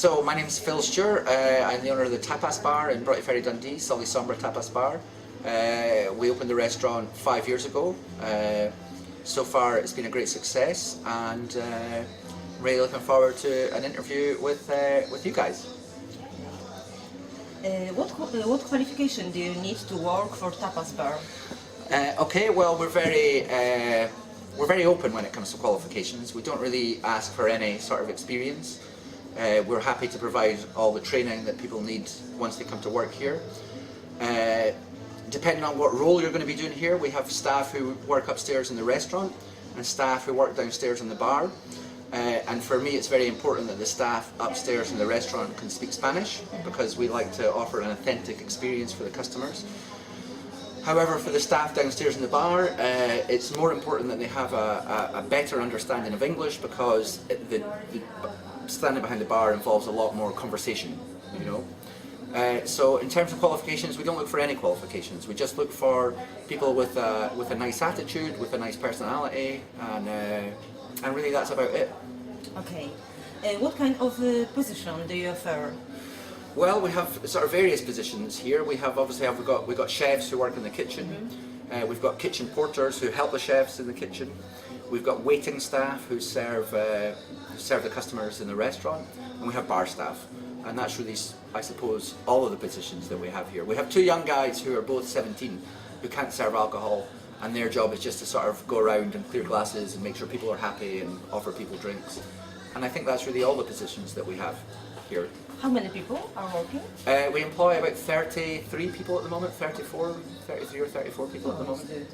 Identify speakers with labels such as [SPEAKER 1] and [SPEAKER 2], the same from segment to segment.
[SPEAKER 1] So my name is Phill Stewart. I'm the owner of the Tapas Bar in Ferry, Dundee, Sombra Tapas Bar. We opened the restaurant 5 years ago. So far it's been a great success, and really looking forward to an interview with you guys.
[SPEAKER 2] What qualification do you need to work for Tapas Bar?
[SPEAKER 1] Okay, well we're very open when it comes to qualifications. We don't really ask for any sort of experience. We're happy to provide all the training that people need once they come to work here. Depending on what role you're going to be doing here, we have staff who work upstairs in the restaurant and staff who work downstairs in the bar. And for me it's very important that the staff upstairs in the restaurant can speak Spanish, because we like to offer an authentic experience for the customers. However, for the staff downstairs in the bar, it's more important that they have a better understanding of English, because the standing behind the bar involves a lot more conversation, you know. So in terms of qualifications, we don't look for any qualifications. We just look for people with a nice attitude, with a nice personality, and really that's about it.
[SPEAKER 2] Okay. What kind of position do you offer?
[SPEAKER 1] Well, we have sort of various positions here. We have we've got chefs who work in the kitchen. We've got kitchen porters who help the chefs in the kitchen. We've got waiting staff who serve the customers in the restaurant, and we have bar staff. And that's really, I suppose, all of the positions that we have here. We have two young guys who are both 17 who can't serve alcohol, and their job is just to sort of go around and clear glasses and make sure people are happy and offer people drinks. And I think that's really all the positions that we have here.
[SPEAKER 2] How many people are working?
[SPEAKER 1] We employ about 33 people at the moment, 33 or 34 people at the moment.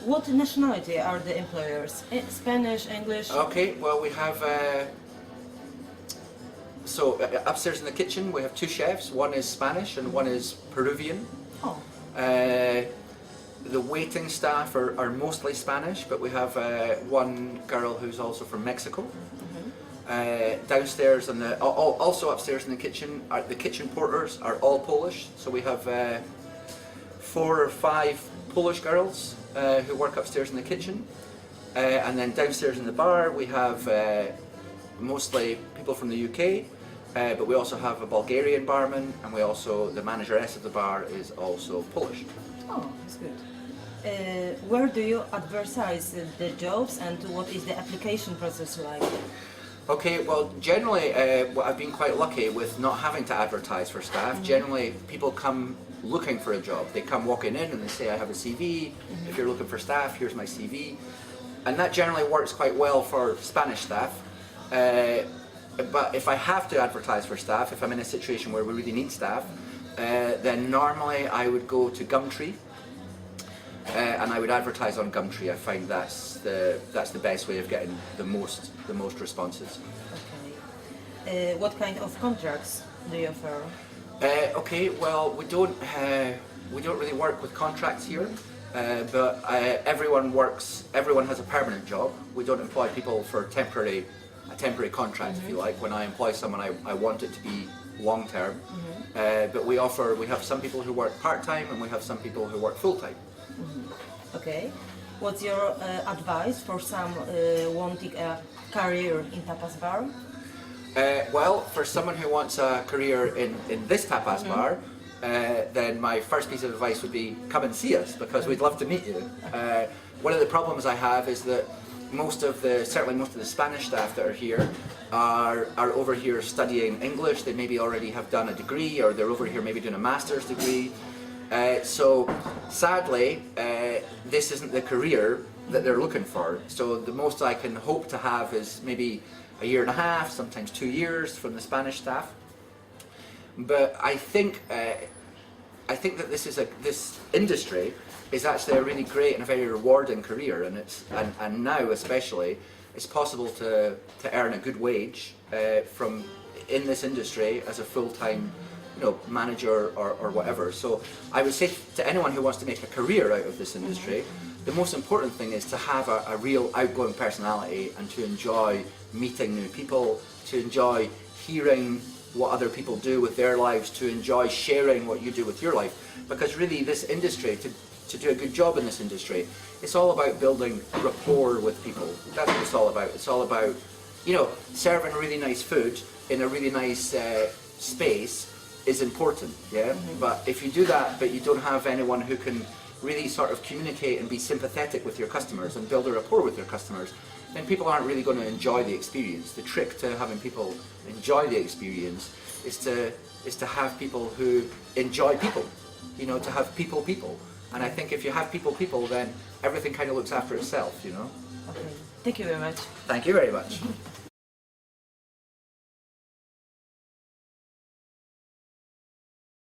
[SPEAKER 2] What nationality are the employers? Spanish, English?
[SPEAKER 1] Okay, well we have, upstairs in the kitchen we have two chefs, one is Spanish and one is Peruvian.
[SPEAKER 2] Oh.
[SPEAKER 1] The waiting staff are mostly Spanish, but we have one girl who's also from Mexico. Downstairs and also upstairs in the kitchen porters are all Polish. So we have 4 or 5 Polish girls who work upstairs in the kitchen, and then downstairs in the bar we have mostly people from the UK, but we also have a Bulgarian barman, and the manageress of the bar is also Polish.
[SPEAKER 2] Oh, that's good. Where do you advertise the jobs, and what is the application process like?
[SPEAKER 1] Okay, well generally I've been quite lucky with not having to advertise for staff. Generally people come looking for a job. They come walking in and they say, I have a CV, if you're looking for staff, here's my CV. And that generally works quite well for Spanish staff. But if I have to advertise for staff, if I'm in a situation where we really need staff, then normally I would go to Gumtree. And I would advertise on Gumtree. I find that's the best way of getting the most responses.
[SPEAKER 2] Okay. What kind of contracts do you offer?
[SPEAKER 1] Okay, well we don't really work with contracts here, but everyone has a permanent job. We don't employ people for a temporary contract, if you like. When I employ someone, I want it to be long term. But we have some people who work part time, and we have some people who work full time.
[SPEAKER 2] Okay. What's your advice for some wanting a career in Tapas Bar?
[SPEAKER 1] Well, for someone who wants a career in this Tapas Bar, then my first piece of advice would be come and see us, because we'd love to meet you. One of the problems I have is that certainly most of the Spanish staff that are here are over here studying English. They maybe already have done a degree, or they're over here maybe doing a master's degree. So sadly, this isn't the career that they're looking for. So the most I can hope to have is maybe a year and a half, sometimes 2 years from the Spanish staff. But I think that this industry is actually a really great and a very rewarding career, and now especially it's possible to earn a good wage in this industry as a full-time manager or whatever. So I would say to anyone who wants to make a career out of this industry, the most important thing is to have a real outgoing personality, and to enjoy meeting new people, to enjoy hearing what other people do with their lives, to enjoy sharing what you do with your life. Because really this industry, to do a good job in this industry, it's all about building rapport with people. That's what it's all about. It's all about you know, serving really nice food in a really nice space is important, yeah? But if you do that, but you don't have anyone who can really sort of communicate and be sympathetic with your customers and build a rapport with your customers, then people aren't really going to enjoy the experience. The trick to having people enjoy the experience is to have people who enjoy people, you know, to have people. And I think if you have people, then everything kind of looks after itself, you know?
[SPEAKER 2] Okay. Thank you very much.
[SPEAKER 1] Thank you very much.